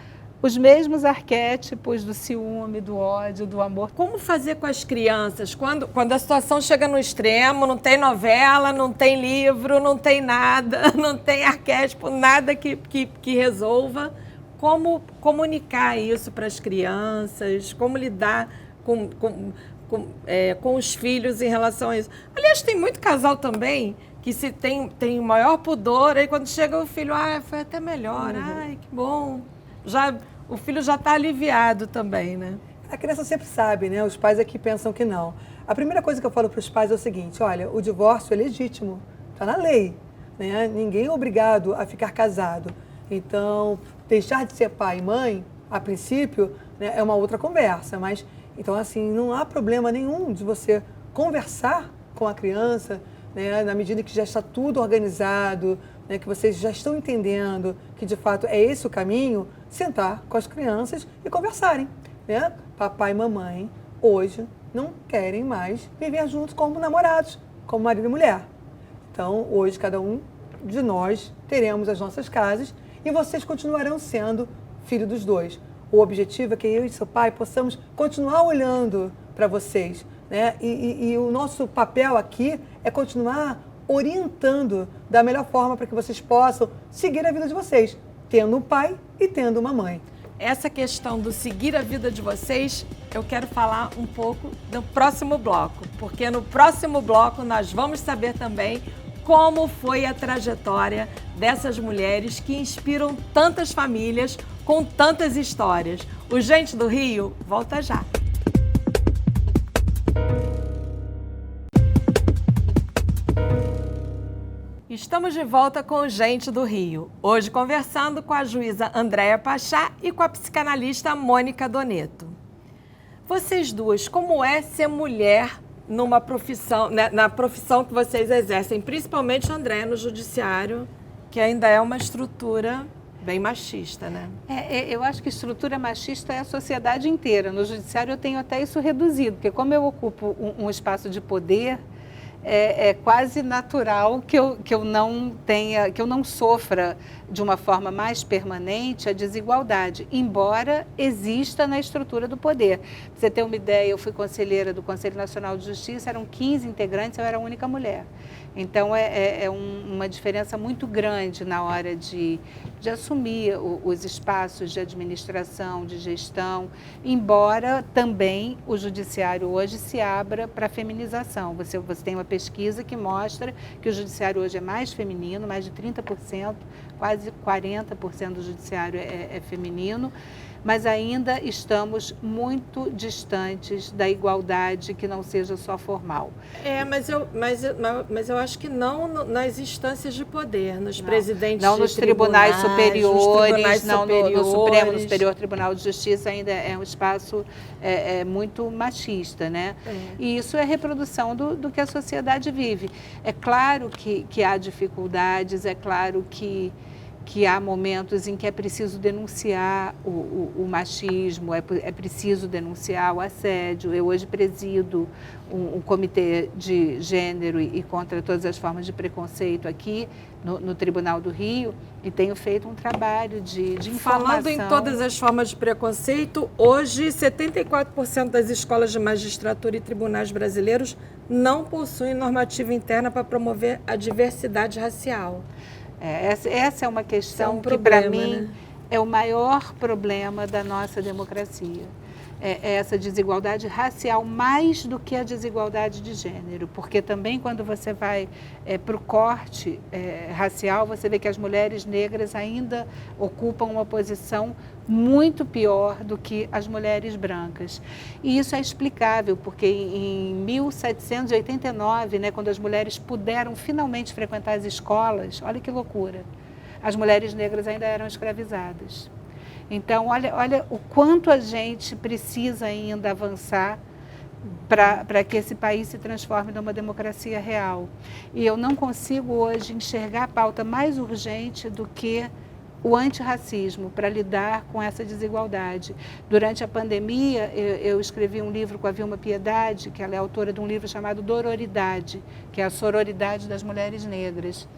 os mesmos arquétipos do ciúme, do ódio, do amor. Como fazer com as crianças quando a situação chega no extremo, não tem novela, não tem livro, não tem nada, não tem arquétipo, nada que resolva? Como comunicar isso para as crianças? Como lidar com os filhos em relação a isso? Aliás, tem muito casal também que se tem maior pudor, aí quando chega o filho, foi até melhor, que bom. O filho já está aliviado também, né? A criança sempre sabe, né? Os pais aqui pensam que não. A primeira coisa que eu falo para os pais é o seguinte, olha, o divórcio é legítimo, está na lei, né? Ninguém é obrigado a ficar casado. Então, deixar de ser pai e mãe, a princípio, né, é uma outra conversa, mas, então, assim, não há problema nenhum de você conversar com a criança, né, na medida que já está tudo organizado, né, que vocês já estão entendendo que, de fato, é esse o caminho, sentar com as crianças e conversarem, né? Papai e mamãe, hoje, não querem mais viver juntos como namorados, como marido e mulher. Então, hoje, cada um de nós teremos as nossas casas e vocês continuarão sendo filho dos dois. O objetivo é que eu e seu pai possamos continuar olhando para vocês, né? E o nosso papel aqui é continuar orientando da melhor forma para que vocês possam seguir a vida de vocês, tendo um pai e tendo uma mãe. Essa questão do seguir a vida de vocês, eu quero falar um pouco no próximo bloco, porque no próximo bloco nós vamos saber também como foi a trajetória dessas mulheres que inspiram tantas famílias com tantas histórias. O Gente do Rio volta já. Estamos de volta com Gente do Rio. Hoje conversando com a juíza Andréa Pachá e com a psicanalista Mônica Doneto. Vocês duas, como é ser mulher numa profissão, né, na profissão que vocês exercem, principalmente Andréa no judiciário, que ainda é uma estrutura bem machista, né? Eu acho que estrutura machista é a sociedade inteira. No judiciário eu tenho até isso reduzido, porque como eu ocupo um espaço de poder, é quase natural que eu não sofra de uma forma mais permanente a desigualdade, embora exista na estrutura do poder. Pra você ter uma ideia, eu fui conselheira do Conselho Nacional de Justiça, eram 15 integrantes, eu era a única mulher. Então, uma diferença muito grande na hora de assumir os espaços de administração, de gestão, embora também o judiciário hoje se abra para a feminização. Você tem uma pesquisa que mostra que o judiciário hoje é mais feminino, mais de 30%, quase 40% do judiciário é feminino, mas ainda estamos muito distantes da igualdade que não seja só formal. Mas eu acho que não nas instâncias de poder, nos presidentes não nos tribunais superiores, não no Supremo, no Superior Tribunal de Justiça, ainda é um espaço muito machista, né? E isso é reprodução do que a sociedade vive. É claro que há dificuldades, é claro que há momentos em que é preciso denunciar o machismo, é preciso denunciar o assédio. Eu hoje presido um comitê de gênero e contra todas as formas de preconceito aqui no Tribunal do Rio e tenho feito um trabalho de informação. Falando em todas as formas de preconceito, hoje 74% das escolas de magistratura e tribunais brasileiros não possuem normativa interna para promover a diversidade racial. Essa é uma questão que, para mim, é o maior problema da nossa democracia. É essa desigualdade racial, mais do que a desigualdade de gênero, porque também quando você vai para o corte racial, você vê que as mulheres negras ainda ocupam uma posição muito pior do que as mulheres brancas. E isso é explicável, porque em 1789, né, quando as mulheres puderam finalmente frequentar as escolas, olha que loucura, as mulheres negras ainda eram escravizadas. Então, olha o quanto a gente precisa ainda avançar para que esse país se transforme numa democracia real. E eu não consigo hoje enxergar a pauta mais urgente do que o antirracismo para lidar com essa desigualdade. Durante a pandemia, eu escrevi um livro com a Vilma Piedade, que ela é autora de um livro chamado Dororidade, que é a sororidade das mulheres negras.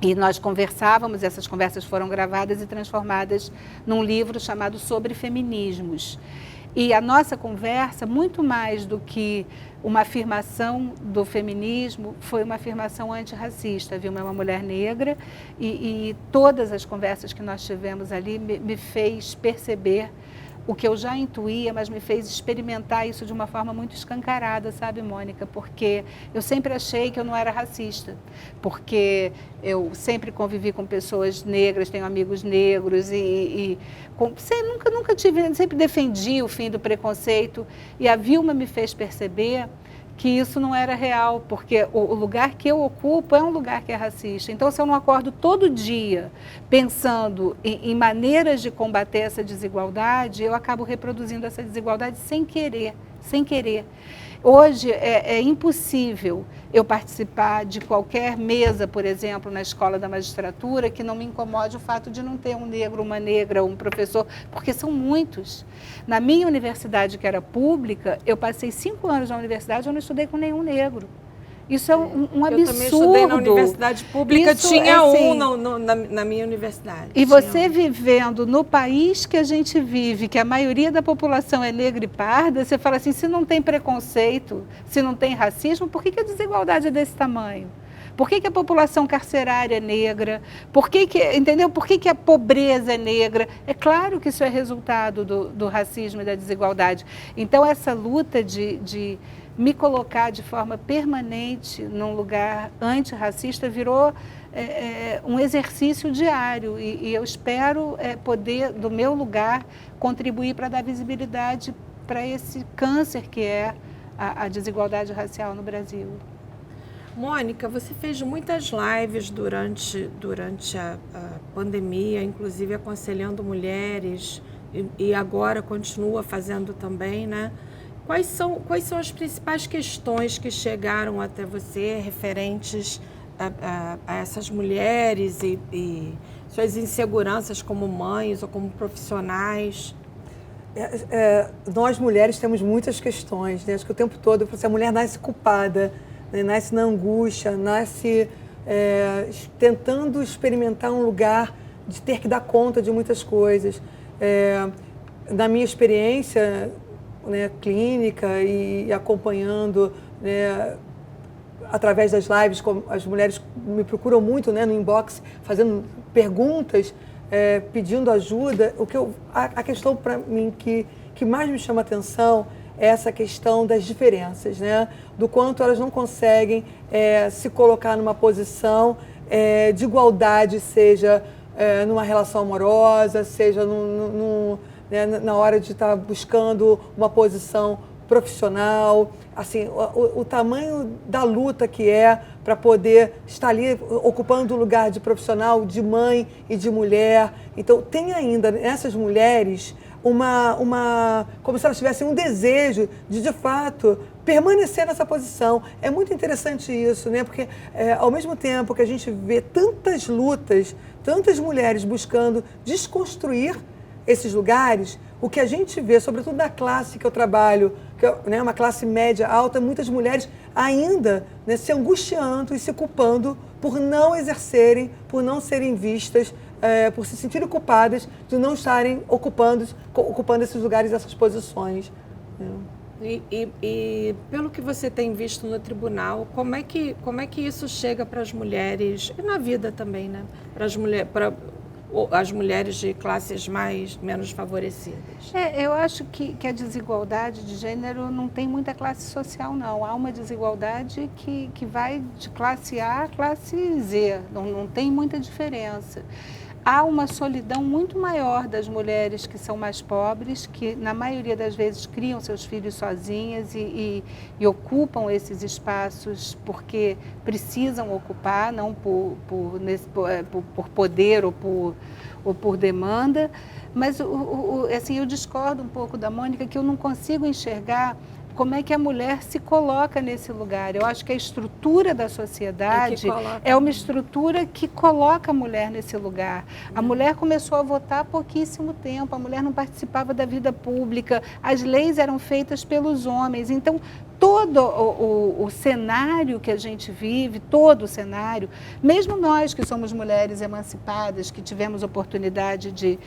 E nós conversávamos, essas conversas foram gravadas e transformadas num livro chamado Sobre Feminismos. E a nossa conversa, muito mais do que uma afirmação do feminismo, foi uma afirmação antirracista. A Vilma é uma mulher negra e todas as conversas que nós tivemos ali me fez perceber o que eu já intuía, mas me fez experimentar isso de uma forma muito escancarada, sabe, Mônica? Porque eu sempre achei que eu não era racista, porque eu sempre convivi com pessoas negras, tenho amigos negros nunca tive, sempre defendi o fim do preconceito, e a Vilma me fez perceber que isso não era real, porque o lugar que eu ocupo é um lugar que é racista. Então, se eu não acordo todo dia pensando em maneiras de combater essa desigualdade, eu acabo reproduzindo essa desigualdade sem querer, sem querer. Hoje é impossível eu participar de qualquer mesa, por exemplo, na escola da magistratura, que não me incomode o fato de não ter um negro, uma negra, um professor, porque são muitos. Na minha universidade, que era pública, eu passei 5 anos na universidade e eu não estudei com nenhum negro. Isso é um absurdo. Eu também estudei na universidade pública, isso tinha assim, na minha universidade. E você vivendo no país que a gente vive, que a maioria da população é negra e parda, você fala assim, se não tem preconceito, se não tem racismo, por que a desigualdade é desse tamanho? Por que a população carcerária é negra? Entendeu? Por que a pobreza é negra? É claro que isso é resultado do racismo e da desigualdade. Então, essa luta de me colocar de forma permanente num lugar antirracista virou um exercício diário e eu espero poder, do meu lugar, contribuir para dar visibilidade para esse câncer que é a desigualdade racial no Brasil. Mônica, você fez muitas lives durante a pandemia, inclusive aconselhando mulheres, e agora continua fazendo também, né? Quais são as principais questões que chegaram até você referentes a essas mulheres e suas inseguranças como mães ou como profissionais? Nós mulheres temos muitas questões, né? Acho que o tempo todo a mulher nasce culpada, né? Nasce na angústia, nasce tentando experimentar um lugar de ter que dar conta de muitas coisas. Na minha experiência, né, clínica e acompanhando, né, através das lives, como as mulheres me procuram muito, né, no inbox, fazendo perguntas, pedindo ajuda. A questão para mim que mais me chama atenção é essa questão das diferenças, né, do quanto elas não conseguem se colocar numa posição de igualdade, seja numa relação amorosa, seja né, na hora de estar buscando uma posição profissional, assim, o tamanho da luta que para poder estar ali ocupando o lugar de profissional, de mãe e de mulher. Então, tem ainda nessas mulheres como se elas tivessem um desejo de fato, permanecer nessa posição. É muito interessante isso, né? Porque, ao mesmo tempo que a gente vê tantas lutas, tantas mulheres buscando desconstruir esses lugares, o que a gente vê, sobretudo na classe que eu trabalho, que é, né, uma classe média alta, muitas mulheres ainda, né, se angustiando e se culpando por não exercerem, por não serem vistas, por se sentirem culpadas de não estarem ocupando esses lugares, essas posições. E pelo que você tem visto no tribunal, como é que isso chega para as mulheres, e na vida também, né? Para as mulheres de classes menos favorecidas? Eu acho que a desigualdade de gênero não tem muita classe social, não. Há uma desigualdade que vai de classe A a classe Z, não tem muita diferença. Há uma solidão muito maior das mulheres que são mais pobres, que na maioria das vezes criam seus filhos sozinhas e ocupam esses espaços porque precisam ocupar, não por poder ou por demanda. Mas assim, eu discordo um pouco da Mônica, que eu não consigo enxergar como é que a mulher se coloca nesse lugar. Eu acho que a estrutura da sociedade é uma estrutura que coloca a mulher nesse lugar. A mulher começou a votar há pouquíssimo tempo, a mulher não participava da vida pública, as leis eram feitas pelos homens. Então, todo o cenário que a gente vive, todo o cenário, mesmo nós que somos mulheres emancipadas, que tivemos oportunidade de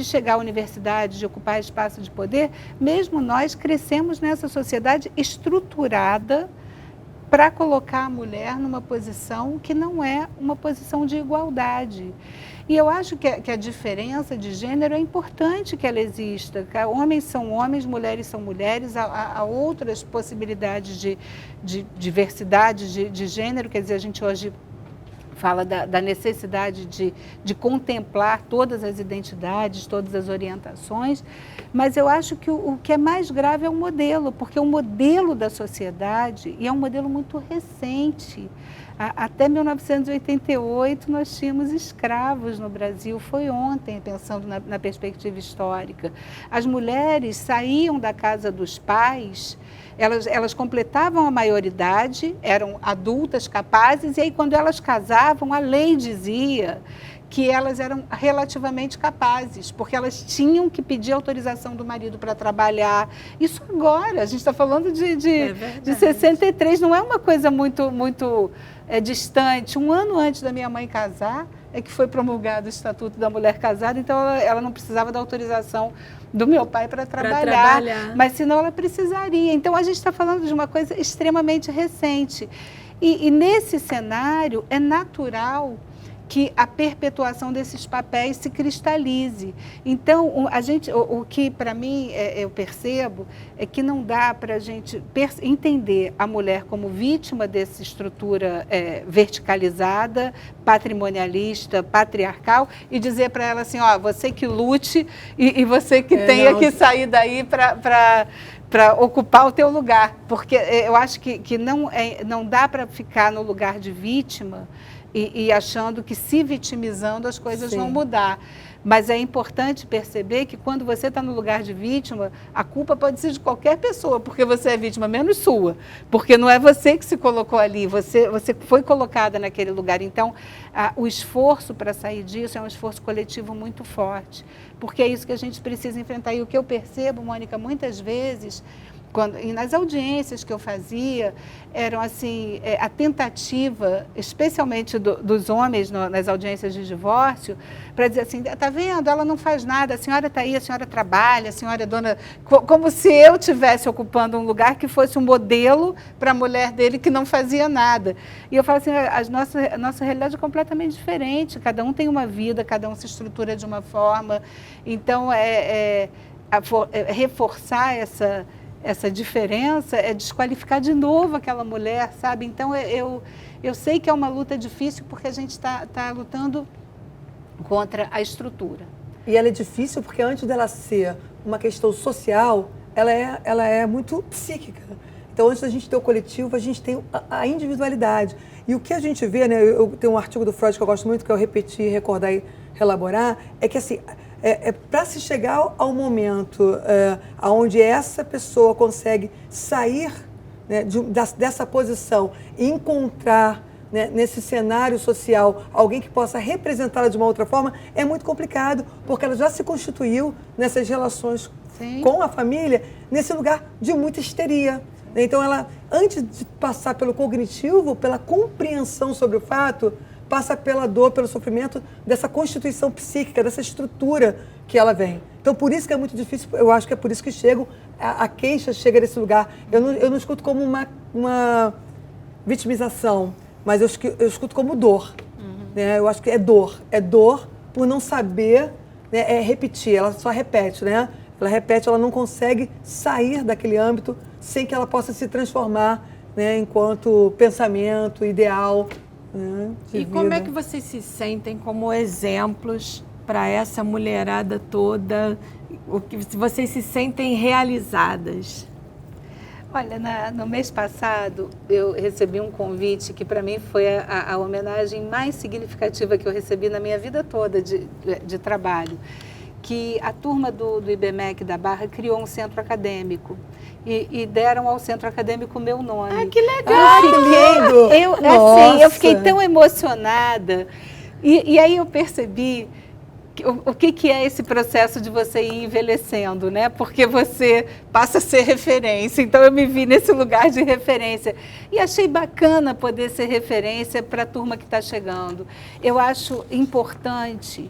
chegar à universidade, de ocupar espaço de poder, mesmo nós crescemos nessa sociedade estruturada para colocar a mulher numa posição que não é uma posição de igualdade. E eu acho que a diferença de gênero é importante que ela exista. Homens são homens, mulheres são mulheres, há outras possibilidades de diversidade de gênero, quer dizer, a gente hoje fala da necessidade de contemplar todas as identidades, todas as orientações, mas eu acho que o que é mais grave é o modelo, porque o modelo da sociedade, e é um modelo muito recente, até 1988 nós tínhamos escravos no Brasil, foi ontem, pensando na perspectiva histórica. As mulheres saíam da casa dos pais, elas completavam a maioridade, eram adultas, capazes, e aí quando elas casavam, a lei dizia que elas eram relativamente capazes, porque elas tinham que pedir autorização do marido para trabalhar. Isso agora, a gente está falando de 63, não é uma coisa muito distante. Um ano antes da minha mãe casar, é que foi promulgado o Estatuto da Mulher Casada, então ela não precisava da autorização do meu pai para trabalhar, mas senão ela precisaria. Então a gente está falando de uma coisa extremamente recente. E nesse cenário é natural que a perpetuação desses papéis se cristalize. Então, o que para mim eu percebo é que não dá para a gente entender a mulher como vítima dessa estrutura verticalizada, patrimonialista, patriarcal, e dizer para ela assim, ó, você que lute e você que tenha que sair daí para ocupar o teu lugar. Porque eu acho que não dá para ficar no lugar de vítima e achando que se vitimizando as coisas vão mudar. Mas é importante perceber que quando você está no lugar de vítima, a culpa pode ser de qualquer pessoa, porque você é vítima, menos sua. Porque não é você que se colocou ali, você foi colocada naquele lugar. Então, o esforço para sair disso é um esforço coletivo muito forte, porque é isso que a gente precisa enfrentar. E o que eu percebo, Mônica, muitas vezes, nas audiências que eu fazia, eram assim, a tentativa, especialmente dos homens nas audiências de divórcio, para dizer assim, está vendo, ela não faz nada, a senhora está aí, a senhora trabalha, a senhora é dona... Como se eu estivesse ocupando um lugar que fosse um modelo para a mulher dele que não fazia nada. E eu falo assim, a nossa realidade é completamente diferente, cada um tem uma vida, cada um se estrutura de uma forma. Então, reforçar essa diferença é desqualificar de novo aquela mulher, sabe? Então, eu sei que é uma luta difícil porque a gente está lutando contra a estrutura. E ela é difícil porque antes dela ser uma questão social, ela é muito psíquica. Então, antes da gente ter o coletivo, a gente tem a individualidade. E o que a gente vê, né? Eu tenho um artigo do Freud que eu gosto muito, que é o Repetir, Recordar e Relaborar, é que assim... para se chegar ao momento onde essa pessoa consegue sair, né, dessa posição e encontrar, né, nesse cenário social alguém que possa representá-la de uma outra forma, é muito complicado, porque ela já se constituiu nessas relações com a família, nesse lugar de muita histeria. Então, ela, antes de passar pelo cognitivo, pela compreensão sobre o fato, passa pela dor, pelo sofrimento dessa constituição psíquica, dessa estrutura que ela vem. Então, por isso que é muito difícil, eu acho que é por isso que a queixa chega nesse lugar. Eu não escuto como uma vitimização, mas eu escuto como dor. Né? Eu acho que é dor por não saber, né, repetir, ela só repete, né? Ela repete, ela não consegue sair daquele âmbito sem que ela possa se transformar, né, enquanto pensamento, ideal. E como é que vocês se sentem como exemplos para essa mulherada toda? Se vocês se sentem realizadas? Olha, no mês passado eu recebi um convite que para mim foi a homenagem mais significativa que eu recebi na minha vida toda de trabalho, que a turma do IBMEC da Barra criou um centro acadêmico e deram ao centro acadêmico o meu nome. Ah, que legal! Eu fiquei tão emocionada e aí eu percebi o que é esse processo de você ir envelhecendo, né? Porque você passa a ser referência. Então, eu me vi nesse lugar de referência. E achei bacana poder ser referência para a turma que está chegando. Eu acho importante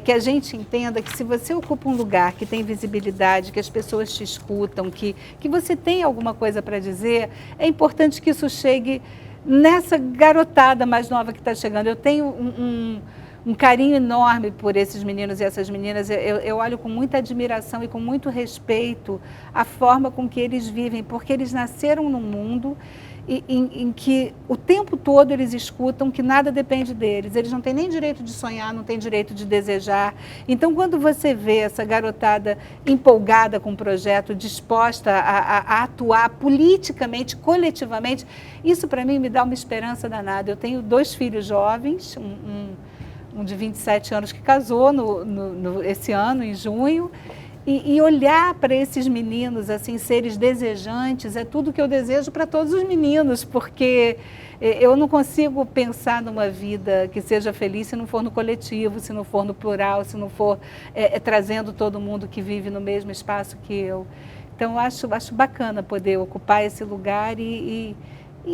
que a gente entenda que se você ocupa um lugar que tem visibilidade, que as pessoas te escutam, que você tem alguma coisa para dizer, é importante que isso chegue nessa garotada mais nova que está chegando. Eu tenho um carinho enorme por esses meninos e essas meninas. Eu olho com muita admiração e com muito respeito a forma com que eles vivem, porque eles nasceram num mundo em que o tempo todo eles escutam que nada depende deles. Eles não têm nem direito de sonhar, não têm direito de desejar. Então, quando você vê essa garotada empolgada com o projeto, disposta a atuar politicamente, coletivamente, isso para mim me dá uma esperança danada. Eu tenho 2 filhos jovens, um de 27 anos que casou esse ano, em junho, e olhar para esses meninos, assim, seres desejantes, é tudo que eu desejo para todos os meninos, porque eu não consigo pensar numa vida que seja feliz se não for no coletivo, se não for no plural, se não for trazendo todo mundo que vive no mesmo espaço que eu. Então, eu acho bacana poder ocupar esse lugar e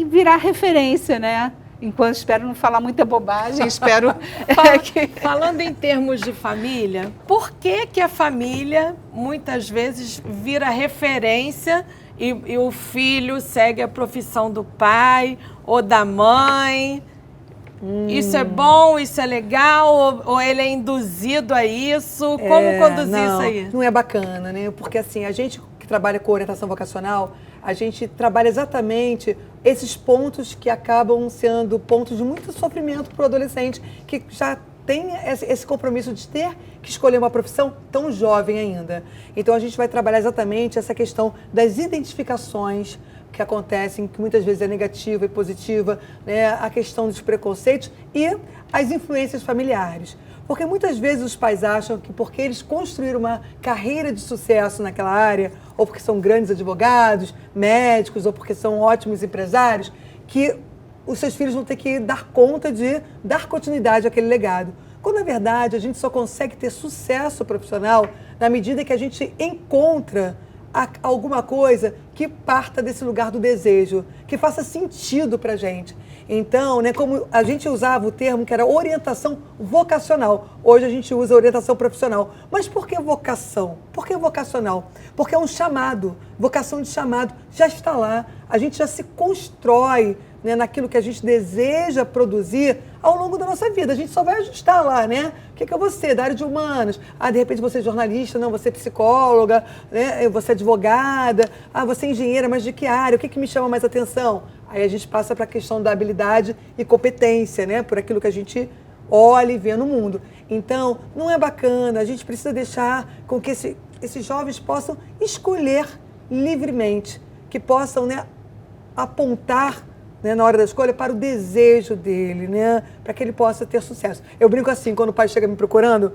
virar referência, né? Enquanto espero não falar muita bobagem, espero... Falando em termos de família, por que a família muitas vezes vira referência e o filho segue a profissão do pai ou da mãe? Isso é bom, isso é legal, ou ele é induzido a isso? Como conduzir isso aí? Não é bacana, né? Porque assim, a gente que trabalha com orientação vocacional, a gente trabalha exatamente esses pontos que acabam sendo pontos de muito sofrimento para o adolescente, que já tem esse compromisso de ter que escolher uma profissão tão jovem ainda. Então a gente vai trabalhar exatamente essa questão das identificações que acontecem, que muitas vezes é negativa e positiva, né? A questão dos preconceitos e as influências familiares. Porque muitas vezes os pais acham que porque eles construíram uma carreira de sucesso naquela área, ou porque são grandes advogados, médicos, ou porque são ótimos empresários, que os seus filhos vão ter que dar conta de dar continuidade àquele legado. Quando, na verdade, a gente só consegue ter sucesso profissional na medida que a gente encontra alguma coisa que parta desse lugar do desejo, que faça sentido para a gente. Então, né, como a gente usava o termo que era orientação vocacional, hoje a gente usa orientação profissional. Mas por que vocação? Por que vocacional? Porque é um chamado, vocação de chamado, já está lá. A gente já se constrói, né, naquilo que a gente deseja produzir ao longo da nossa vida. A gente só vai ajustar lá, né? O que é você, da área de humanas? Ah, de repente você é jornalista, não, você é psicóloga, né? Você é advogada, ah, você é engenheira, mas de que área? O que me chama mais atenção? Aí a gente passa para a questão da habilidade e competência, né? Por aquilo que a gente olha e vê no mundo. Então, não é bacana, a gente precisa deixar com que esses jovens possam escolher livremente, que possam, né, apontar, né, na hora da escolha para o desejo dele, né, para que ele possa ter sucesso. Eu brinco assim, quando o pai chega me procurando,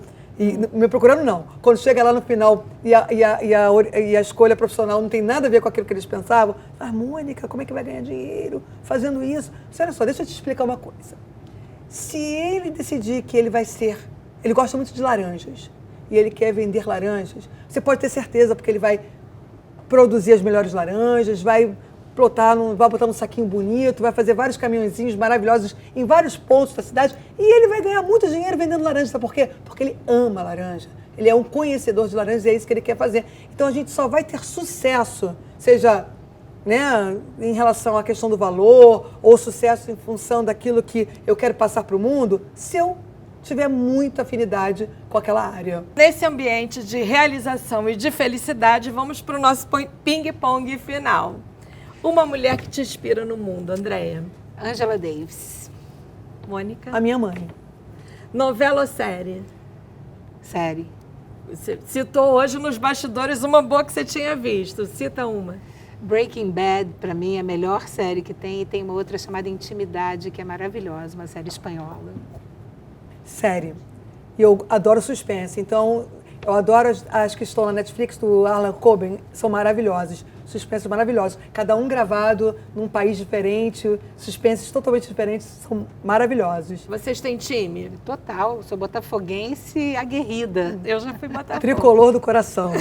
quando chega lá no final e a escolha profissional não tem nada a ver com aquilo que eles pensavam, Mônica, como é que vai ganhar dinheiro fazendo isso? Olha só, deixa eu te explicar uma coisa. Se ele decidir que ele gosta muito de laranjas e ele quer vender laranjas, você pode ter certeza, porque ele vai produzir as melhores laranjas, vai botar num saquinho bonito, vai fazer vários caminhõezinhos maravilhosos em vários pontos da cidade e ele vai ganhar muito dinheiro vendendo laranja. Sabe por quê? Porque ele ama laranja. Ele é um conhecedor de laranjas e é isso que ele quer fazer. Então a gente só vai ter sucesso, seja, né, em relação à questão do valor ou sucesso em função daquilo que eu quero passar para o mundo, se eu tiver muita afinidade com aquela área. Nesse ambiente de realização e de felicidade, vamos para o nosso ping-pong final. Uma mulher que te inspira no mundo, Andréia? Angela Davis. Mônica? A minha mãe. Novela ou série? Série. Você citou hoje nos bastidores uma boa que você tinha visto. Cita uma. Breaking Bad, para mim, é a melhor série que tem. E tem uma outra chamada Intimidade, que é maravilhosa, uma série espanhola. Série. E eu adoro suspense. Então, eu adoro as que estão na Netflix, do Alan Coben, são maravilhosas. Suspensos maravilhosos. Cada um gravado num país diferente, suspensos totalmente diferentes, são maravilhosos. Vocês têm time? Total, sou botafoguense aguerrida. Eu já fui Botafogo. Tricolor do coração.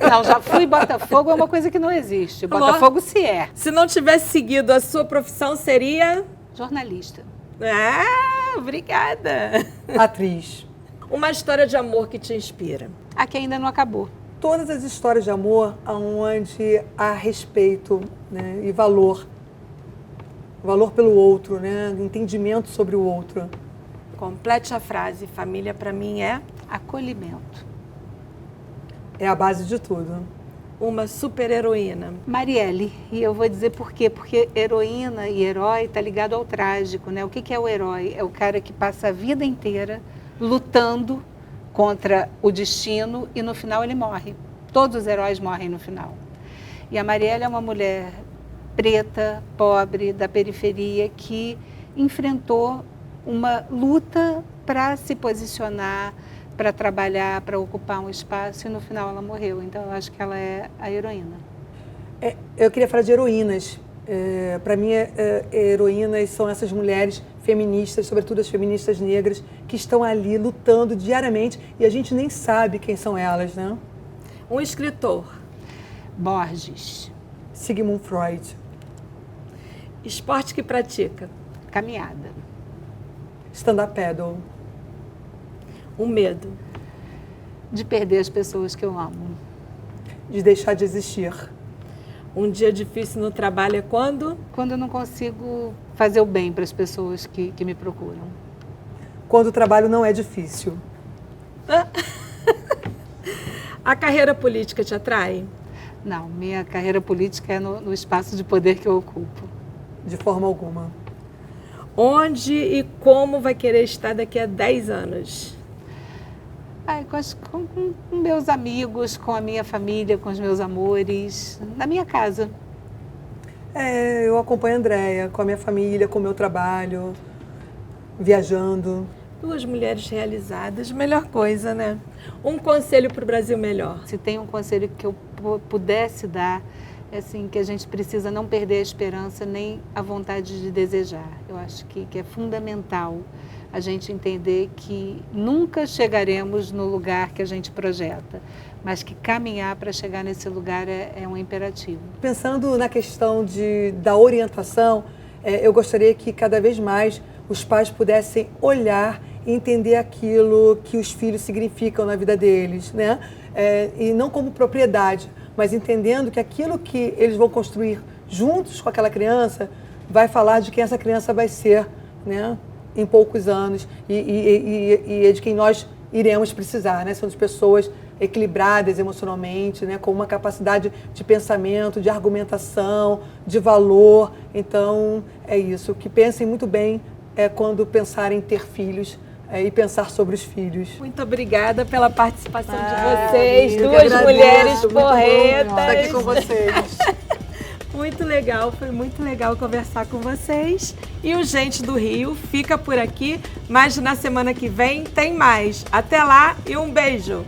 Não, já fui Botafogo, é uma coisa que não existe. Botafogo se é. Se não tivesse seguido a sua profissão, seria? Jornalista. Ah, obrigada. Atriz. Uma história de amor que te inspira? A que ainda não acabou. Todas as histórias de amor onde há respeito, né, e valor pelo outro, né, entendimento sobre o outro. Complete a frase. Família para mim é? Acolhimento. É a base de tudo. Uma super-heroína? Marielle, e eu vou dizer por quê, porque heroína e herói está ligado ao trágico, né? O que é o herói? É o cara que passa a vida inteira lutando contra o destino e no final ele morre. Todos os heróis morrem no final. E a Marielle é uma mulher preta, pobre, da periferia, que enfrentou uma luta para se posicionar, para trabalhar, para ocupar um espaço e no final ela morreu. Então eu acho que ela é a heroína. Eu queria falar de heroínas. Para mim, heroínas são essas mulheres feministas, sobretudo as feministas negras, que estão ali lutando diariamente e a gente nem sabe quem são elas, né? Um escritor? Borges. Sigmund Freud. Esporte que pratica? Caminhada. Stand-up paddle. Um medo? De perder as pessoas que eu amo. De deixar de existir. Um dia difícil no trabalho é quando? Quando eu não consigo fazer o bem para as pessoas que me procuram. Quando o trabalho não é difícil. A carreira política te atrai? Não, minha carreira política é no espaço de poder que eu ocupo. De forma alguma. Onde e como vai querer estar daqui a 10 anos? Com meus amigos, com a minha família, com os meus amores, na minha casa. Eu acompanho a Andréia, com a minha família, com o meu trabalho, viajando. 2 mulheres realizadas, melhor coisa, né? Um conselho para o Brasil melhor. Se tem um conselho que eu pudesse dar, é assim, que a gente precisa não perder a esperança nem a vontade de desejar. Eu acho que é fundamental a gente entender que nunca chegaremos no lugar que a gente projeta, mas que caminhar para chegar nesse lugar é um imperativo. Pensando na questão da orientação, eu gostaria que cada vez mais os pais pudessem olhar e entender aquilo que os filhos significam na vida deles, né? E não como propriedade, mas entendendo que aquilo que eles vão construir juntos com aquela criança vai falar de quem essa criança vai ser, né? Em poucos anos e é de quem nós iremos precisar, né? São de pessoas equilibradas emocionalmente, né? Com uma capacidade de pensamento, de argumentação, de valor. Então, é isso. Que pensem muito bem quando pensarem em ter filhos e pensar sobre os filhos. Muito obrigada pela participação de vocês, 2 mulheres porretas. Estar aqui com vocês. Muito legal, foi muito legal conversar com vocês. E o Gente do Rio fica por aqui, mas na semana que vem tem mais. Até lá e um beijo!